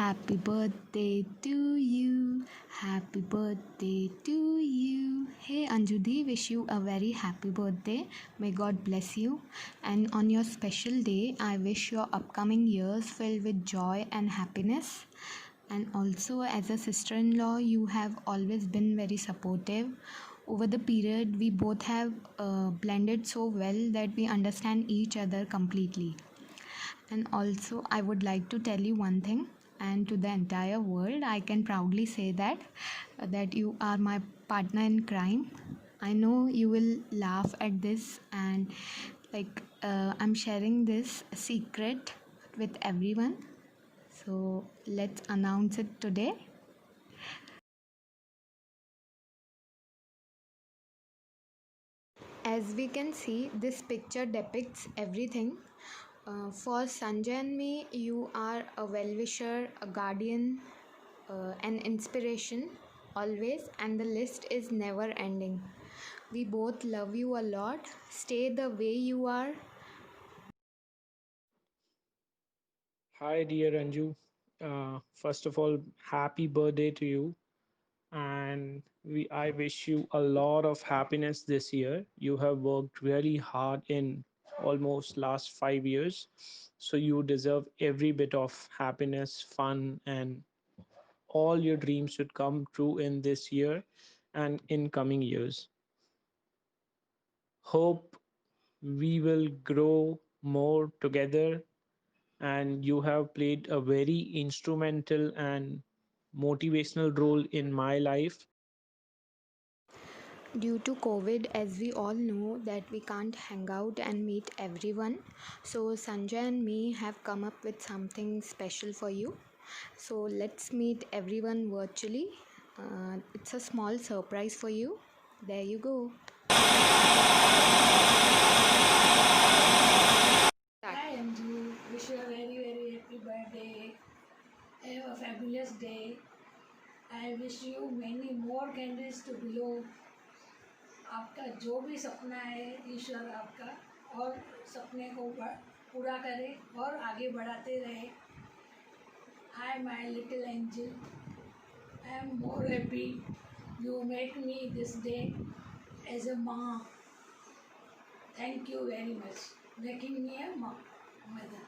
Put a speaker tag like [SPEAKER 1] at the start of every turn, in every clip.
[SPEAKER 1] Happy birthday to you. Happy birthday to you. Hey Anjudhi, wish you a very happy birthday. May God bless you. And on your special day, I wish your upcoming years filled with joy and happiness. And also, as a sister in law, you have always been very supportive. Over the period, we both have blended so well that we understand each other completely. And also, I would like to tell you one thing, and to the entire world, I can proudly say that you are my partner in crime. I know you will laugh at this, and I'm sharing this secret with everyone. So let's announce it today. As we can see, this picture depicts everything. For Sanjay and me, you are a well wisher, a guardian, an inspiration always, and the list is never ending. We both love you a lot. Stay the way you are.
[SPEAKER 2] Hi, dear Anju. First of all, happy birthday to you. And I wish you a lot of happiness this year. You have worked really hard in almost last 5 years. So you deserve every bit of happiness, fun, and all your dreams should come true in this year and in coming years. Hope we will grow more together, and you have played a very instrumental and motivational role in my life.
[SPEAKER 1] Due to COVID, as we all know, that we can't hang out and meet everyone, so Sanjay and me have come up with something special for you. So let's meet everyone virtually. It's a small surprise for you. There you go.
[SPEAKER 3] Hi Anju, wish you a very very happy birthday. Have a fabulous day. I wish you many more candles to blow. आपका जो भी सपना है ईश्वर आपका और सपने को पूरा करे और आगे बढ़ाते रहे. Hi my little angel. I am more happy you make me this day as a mom. Thank you very much making me a mother.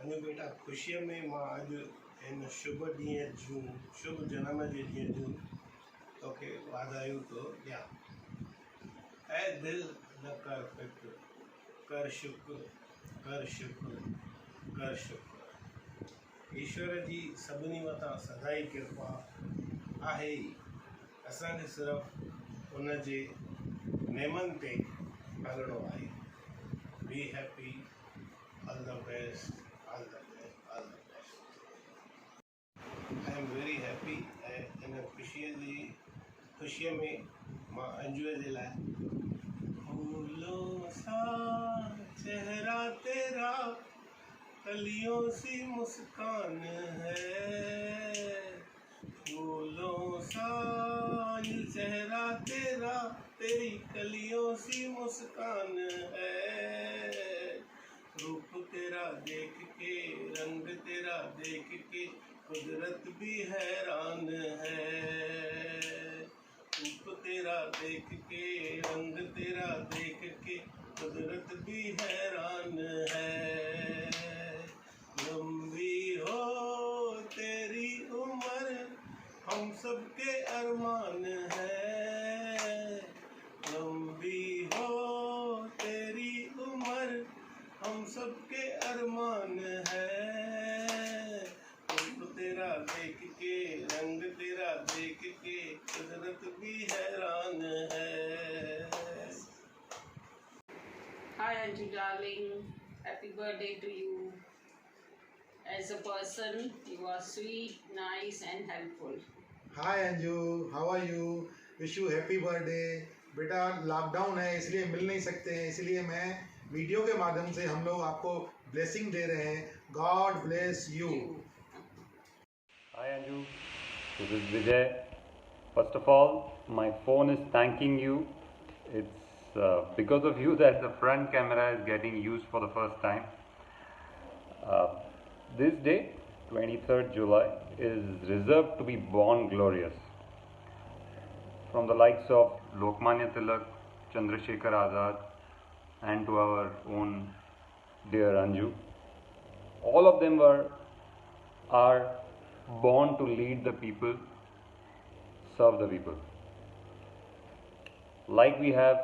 [SPEAKER 4] अनु बेटा ख़ुशीअ में मां अॼु हिन शुभ ॾींहं जूं शुभ जनम जे ॾींहं जूं तोखे वाधायूं थो ॾियां. ऐं दिलि न कर फिक्र, कर शुक्र, कर शुक्र, कर शुक्र. ईश्वर जी सभिनी मथां सदाई कृपा आहे ई. असांखे सिर्फ़ु उन जे नेमनि ते हलणो आहे. Be happy, all the best, all the best, all the best. I am very happy इन ख़ुशीअ में मां अंजुअ जे लाइ फूलों सा चेहरा तेरा कलियों सी मुस्कान है. फूलों सा ये चेहरा तेरा तेरी कलियों सी मुस्कान है. रूप तेरा देख के रंग तेरा देख के कुदरत भी हैरान है. रूप तेरा देख के रंग तेरा देख के कुदरत भी हैरान है. लंबी हो तेरी उम्र हम सबके अरमान है. लंबी हो तेरी उम्र हम सबके अरमान है. रूप तेरा देख के रंग तेरा देख के कुदरत भी हैरान है.
[SPEAKER 5] Hi Anju darling, happy birthday to you. As a person, you are sweet, nice and helpful.
[SPEAKER 6] Hi Anju, how are you? Wish you happy birthday. बेटा लॉकडाउन है इसलिए मिल नहीं सकते हैं, इसलिए मैं वीडियो के माध्यम से हम लोग आपको ब्लेसिंग दे रहे हैं. God bless you.
[SPEAKER 7] Hi Anju, this is Vijay. First of all, my phone is thanking you. It's because of you that the front camera is getting used for the first time. This day, 23rd July, is reserved to be born glorious. From the likes of Lokmanya Tilak, Chandrasekhar Azad, and to our own dear Anju. All of them are born to lead the people, serve the people. Like we have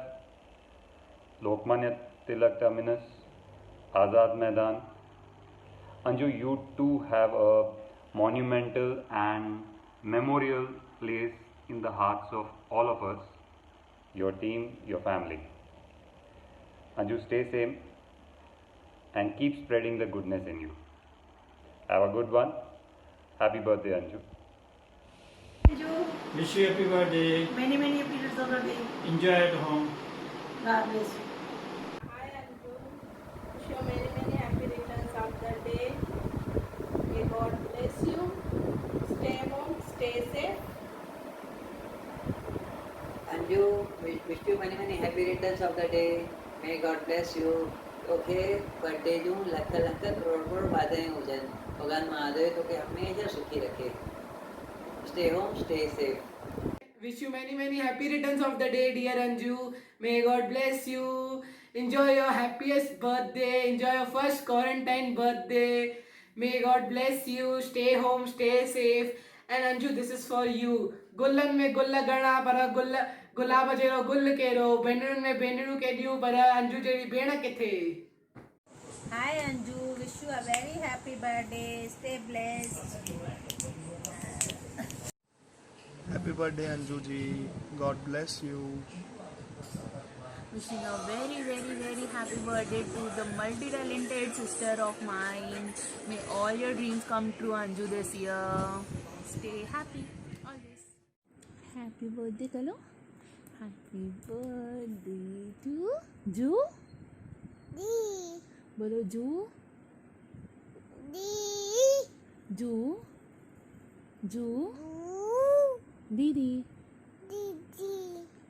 [SPEAKER 7] Lokmanya Tilak Terminus, Azad Maidan, Anju, you too have a monumental and memorial place in the hearts of all of us, your team, your family. Anju, stay safe and keep spreading the goodness in you. Have a good one. Happy birthday, Anju.
[SPEAKER 8] Anju,
[SPEAKER 2] Wish you happy birthday.
[SPEAKER 8] many periods of the day.
[SPEAKER 2] Enjoy at home.
[SPEAKER 8] God bless you.
[SPEAKER 9] Hi Anju, wish you many happy returns of the day. May God bless you. Stay home, stay safe.
[SPEAKER 10] Anju, wish you many happy returns of the day. May God bless you. तोखे birthday जूं लख करोड़ वाधायूं हुजनि भॻवान महादेव तोखे हमेशा सुखी रखे stay home stay safe
[SPEAKER 11] Wish you many happy returns of the day, dear Anju. May God bless you. Enjoy your happiest birthday. Enjoy your first quarantine birthday. May God bless you. Stay home, stay safe. And Anju, this is for you. Gullan में गुल्ल गणा पर गुलाब जहिड़ो गुल कहिड़ो भेनरुनि में भेनरूं केॾियूं पर अंजू जहिड़ी भेण किथे.
[SPEAKER 9] Hi Anju, wish you a very happy birthday. Stay blessed.
[SPEAKER 12] Happy birthday Anju ji. God bless you.
[SPEAKER 13] Wishing a very happy birthday to the multi-talented sister of mine. May all your dreams come true, Anju, this year. Stay happy always. Happy birthday kalo. Happy birthday to Ju. बोलो जू जू जू दीदी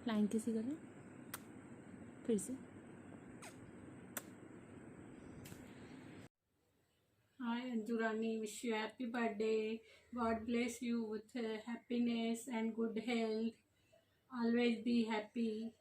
[SPEAKER 13] flying किसी करो फिर से.
[SPEAKER 5] Hi Anju Rani, wish you happy birthday. God bless you with happiness and good health. Always be happy.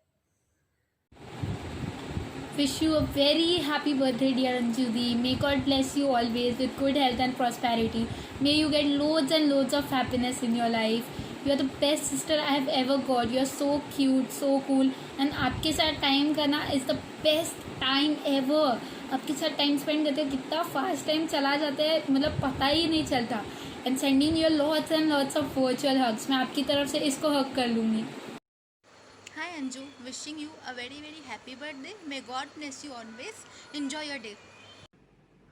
[SPEAKER 14] Wish you a very happy birthday, dear Anjudi. May God bless you always with good health and prosperity. May you get loads and loads of happiness in your life. You are the best sister I have ever got. You are so cute, so cool. And आपके साथ time करना is the best time ever. आपके साथ time spend करते हो कितना fast time चला जाता है मतलब पता ही नहीं चलता. And sending you lots and lots of virtual hugs. मैं आपकी तरफ से इसको hug कर लूँगी.
[SPEAKER 15] Hi Anju, wishing you a very happy birthday. May God bless you always. Enjoy your day.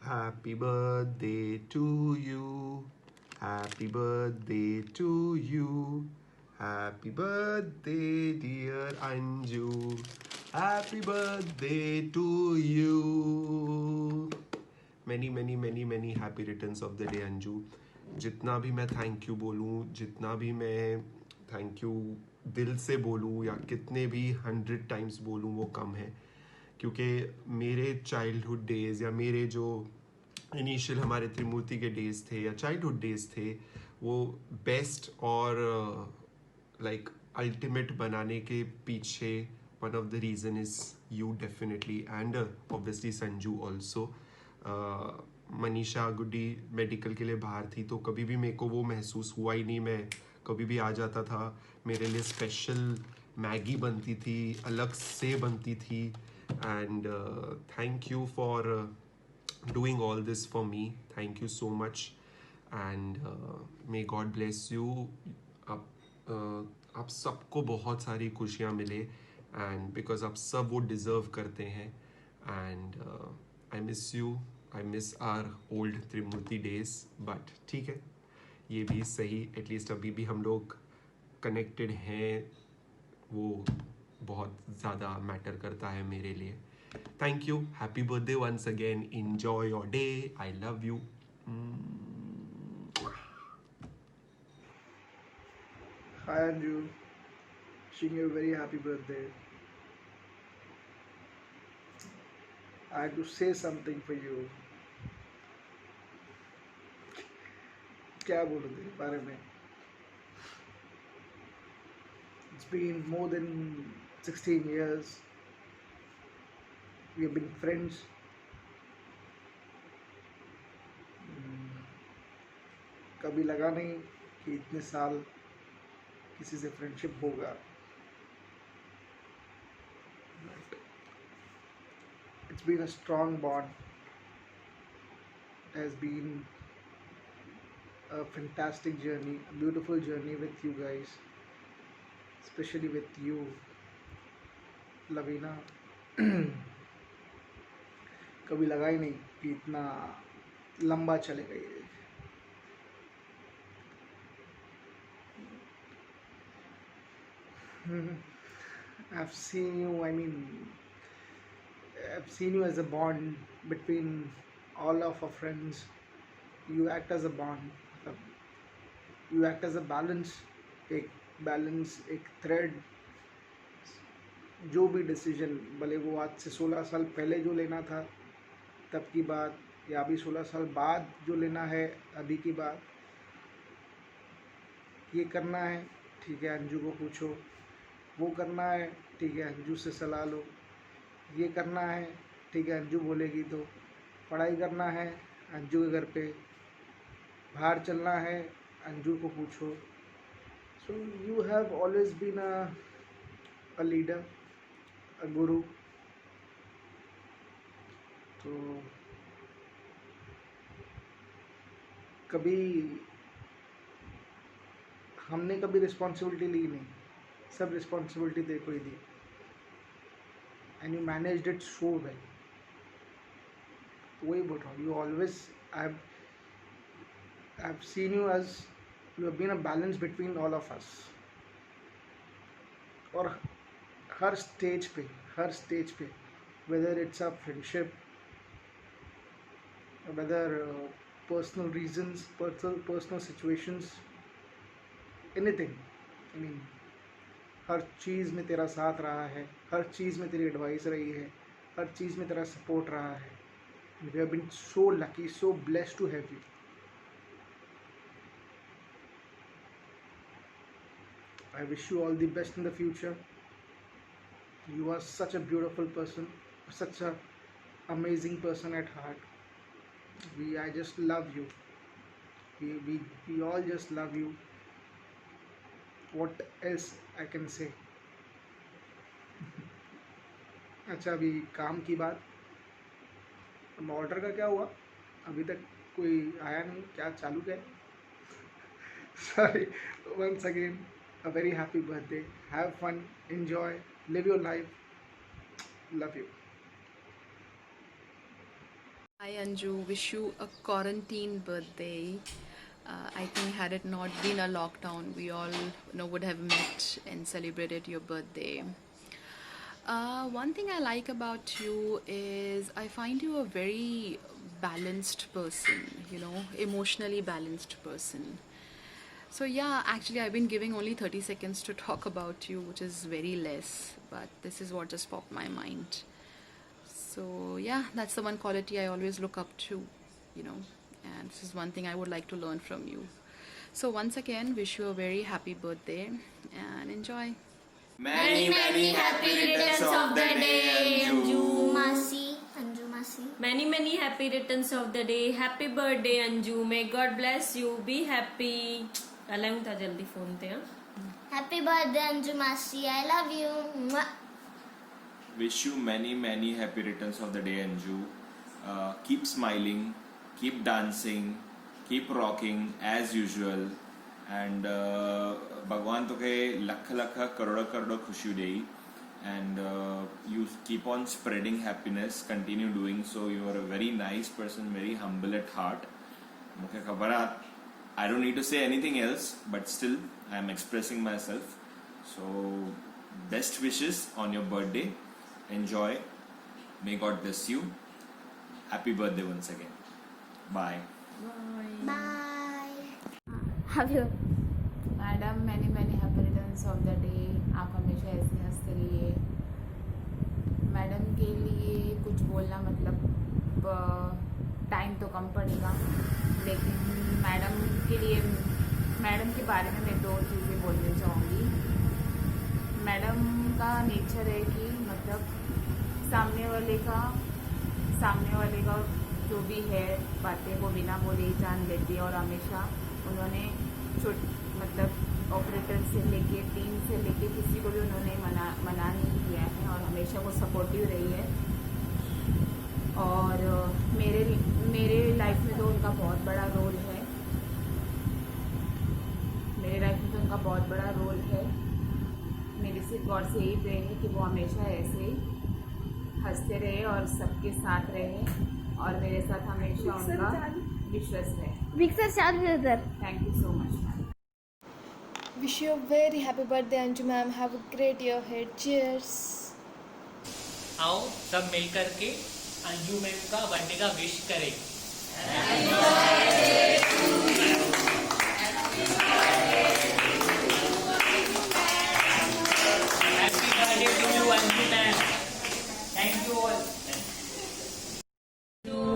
[SPEAKER 12] Happy birthday to you. Happy birthday to you. Happy birthday dear Anju. Happy birthday to you. Many happy returns of the day Anju. जितना भी मैं thank you बोलूँ, जितना भी मैं thank you दिल से बोलूँ या कितने भी 100 टाइम्स बोलूँ वो कम है, क्योंकि मेरे चाइल्डहुड डेज़ या मेरे जो इनिशियल हमारे त्रिमूर्ति के डेज़ थे या चाइल्डहुड डेज़ थे वो बेस्ट और लाइक अल्टीमेट बनाने के पीछे one of the reason is you definitely and obviously Sanju also. Manisha Guddi medical के लिए बाहर थी तो कभी भी मेरे को वो महसूस हुआ ही नहीं. मैं कभी भी आ जाता था, मेरे लिए स्पेशल मैगी बनती थी, अलग से बनती थी. And thank you for doing all this for me. Thank you so much and may God bless you. आप सबको बहुत सारी खुशियाँ मिले एंड बिकॉज आप सब वो डिज़र्व करते हैं. And I miss you. I miss our old Trimurti days. But ठीक है, ये भी सही, एटलीस्ट अभी भी हम लोग कनेक्टेड हैं, वो बहुत ज़्यादा मैटर करता है मेरे लिए. Thank you. Happy birthday once again. Enjoy your day. I love you.
[SPEAKER 16] Hi Anju, wishing you a very happy birthday. I had to say something for you. क्या बोलूँ तेरे बारे में? It's been more than 16 years. We have been friends. कभी लगा नहीं कि इतने साल किसी से फ्रेंडशिप होगा. But it's been a strong bond. It has been a fantastic journey, a beautiful journey with you guys, especially with you, Lavina. कभी लगा ही नहीं कि इतना लंबा चलेगा ये. I've seen you, I've seen you as a bond between all of our friends. You act as a bond. You act as a balance, एक thread. जो भी डिसीजन, भले वो आज से 16 साल पहले जो लेना था तब की बात, या अभी 16 साल बाद जो लेना है अभी की बात, ये करना है ठीक है अंजू को पूछो, वो करना है ठीक है अंजू से सलाह लो, ये करना है ठीक है अंजू बोलेगी तो, पढ़ाई करना है अंजू के घर पे, बाहर चलना है अंजू को पूछो. So you have always been a leader, a guru. तो कभी हमने कभी रिस्पॉन्सिबिलिटी ली नहीं, सब रिस्पॉन्सिबिलिटी तेरे को ही दी. And you managed it so well. वही बोल रहा हूँ, you always, I have seen you as you have been a balance between all of us. और हर स्टेज पे whether it's a friendship, whether personal reasons, personal situations, anything, हर चीज़ में तेरा साथ रहा है, हर चीज़ में तेरी एडवाइस रही है, हर चीज़ में तेरा सपोर्ट रहा है. We have been so lucky, so blessed to have you. I wish you all the best in the future. You are such a beautiful person, such a amazing person at heart. I just love you. We all just love you. What else I can say? अच्छा, अभी काम की बात. Order का क्या हुआ? अभी तक कोई आया नहीं, क्या चालू क्या है? Sorry, once again, a very happy birthday. Have fun, enjoy, live your life. Love you.
[SPEAKER 17] Hi Anju, wish you a quarantine birthday. I think had it not been a lockdown, we all would have met and celebrated your birthday. One thing I like about you is I find you a very balanced person, emotionally balanced person. So yeah, actually I've been giving only 30 seconds to talk about you, which is very less, but this is what just popped my mind. So yeah, that's the one quality I always look up to, and this is one thing I would like to learn from you. So once again, wish you a very happy birthday and enjoy.
[SPEAKER 18] Many happy returns of the day, Anju.
[SPEAKER 19] Anju Masi.
[SPEAKER 18] Many happy returns of the day. Happy birthday, Anju. May God bless you. Be happy. अलाउं था जल्दी phone थे.
[SPEAKER 19] Happy birthday, Anju Masi. I love you. Mwah.
[SPEAKER 20] Wish you many happy returns of the day, Anju. Keep smiling, keep dancing, keep rocking as usual, and भगवान तो के लख करोड़ खुशी दे, and you keep on spreading happiness. Continue doing so. You are a very nice person, very humble at heart. मुझे खबर है, I don't need to say anything else, but still I am expressing myself. So best wishes on your birthday. Enjoy. May God bless you. Happy birthday once again. Bye.
[SPEAKER 19] Bye. Have you?
[SPEAKER 13] Madam many happy returns of the day. आप हमेशा ऐसे हंसते रहिए.
[SPEAKER 17] Madam के लिए कुछ बोलना मतलब टाइम तो कम पड़ेगा, लेकिन मैडम के लिए मैडम के बारे में मैं 2 चीज़ें बोलना चाहूँगी। मैडम का नेचर है कि मतलब सामने वाले का जो भी है बातें वो बिना बोले ही जान लेती है, और हमेशा उन्होंने मतलब ऑपरेटर से लेके टीम से लेके किसी को भी उन्होंने मना नहीं किया है और हमेशा वो सपोर्टिव रही है। और मेरे लाइफ में तो उनका बहुत बड़ा रोल है, मेरी सिर्फ गॉड से यही प्रे है कि वो हमेशा ऐसे ही हंसते रहे और सबके साथ रहे और मेरे साथ हमेशा उनका विश्वास रहे। Thank you so much.
[SPEAKER 21] Wish you a very happy birthday Anju ma'am. Have a great year ahead. Cheers.
[SPEAKER 22] आओ सब मिलकर के अंजू मैम का बर्थडे का विश करें। Happy birthday to you Anju ma'am. Thank you all.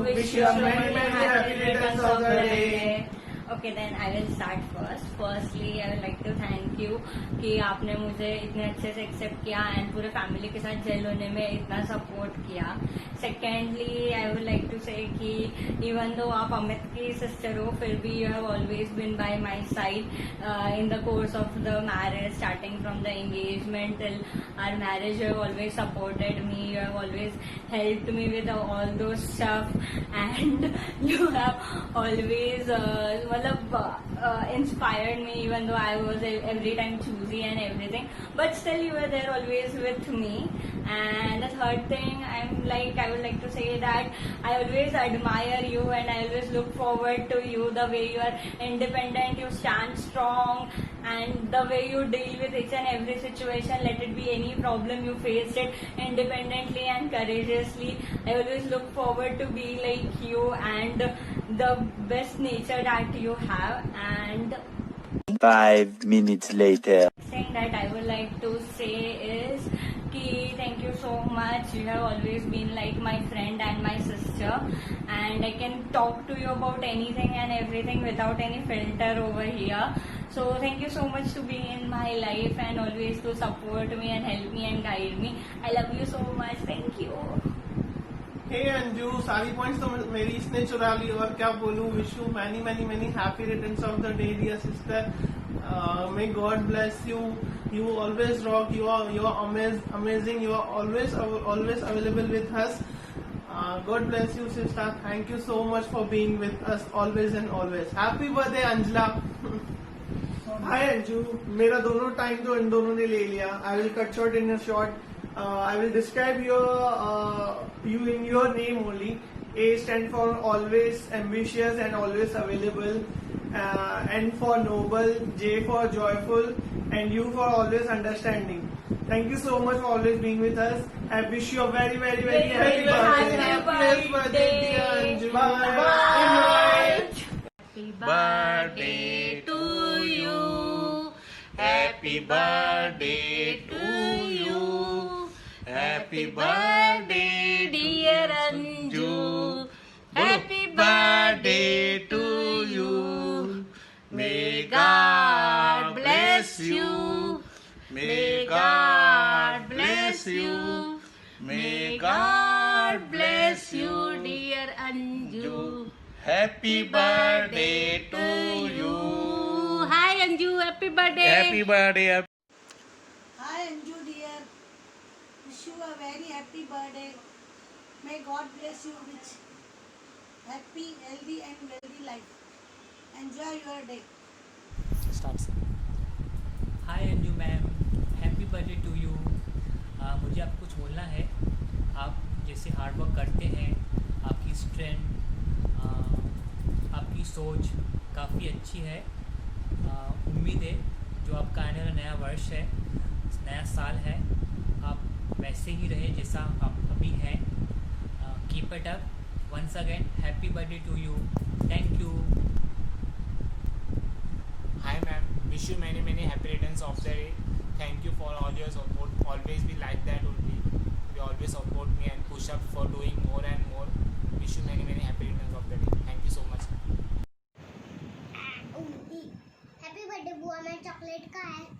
[SPEAKER 23] Wish you many happy returns of the day. Okay, then I will start first. Firstly, I would like to thank you कि आपने मुझे इतने अच्छे से accept किया and पूरे family के साथ जेल होने में इतना सपोर्ट किया। Secondly, I would like to say कि इवन दो आप अमित की सिस्टर हो, फिर भी you have always been by my side in the course of the marriage, starting from the engagement till our marriage. You have always supported me, you have always helped me with all those stuff and you have always inspired me, even though I was every time choosy and everything, but still you were there always with me. And the third thing I would like to say that I always admire you and I always look forward to you, the way you are independent, you stand strong, and the way you deal with each and every situation, let it be any problem, you faced it independently and courageously. I always look forward to be like you and the best nature that you have. And
[SPEAKER 24] 5 minutes later.
[SPEAKER 23] thing that I would like to say is ki thank you so much. You have always been like my friend and my sister, and I can talk to you about anything and everything without any filter over here. So thank you so much to be in my life and always to support me and help me and guide me. I love you so much. Thank you.
[SPEAKER 25] हे अंजू, सारी points तो मेरी इसने चुरा ली और क्या बोलूं। Wish you many many many happy returns of the day dear sister. May God bless you, you always rock, you are amazing, you are always available with us. God bless you sister, thank you so much for being with us always and always. Happy birthday Anjala. Hi Anju, मेरा दोनों time तो इन दोनों ने ले लिया। I will cut short in a short. I will describe you in your name only. A stand for always ambitious and always available. N for noble, J for joyful, and U for always understanding. Thank you so much for always being with us. I wish you a very happy birthday. Happy birthday dear Anju. Bye.
[SPEAKER 23] Happy birthday to you. Happy birthday to you. Happy birthday dear Anju. Happy birthday to you. May God bless you. May God bless you. May God bless you dear Anju.
[SPEAKER 24] Happy birthday to you.
[SPEAKER 23] Hi Anju, happy birthday.
[SPEAKER 24] Happy birthday.
[SPEAKER 8] Hi Anju dear, wish you a very happy birthday. May God bless you with happy, healthy and wealthy life. Enjoy your day.
[SPEAKER 22] Hi Anju ma'am, happy birthday to you. मुझे आपको कुछ बोलना है। आप जैसे hard work करते हैं, आपकी स्ट्रेंथ, आपकी सोच काफ़ी अच्छी है। उम्मीद है जो आपका आने वाला नया वर्ष है, नया साल है, आप वैसे ही रहे जैसा आप अभी हैं। Keep it up. Once again happy birthday to you. Thank you.
[SPEAKER 26] Hi ma'am, wish you many happy returns of the day. Thank you for all your support. Always be like that only.
[SPEAKER 24] You always support me and push up for doing more and more. Wish you many happy returns of the day. Thank you so much.
[SPEAKER 19] Happy birthday बुआ, मैं chocolate का है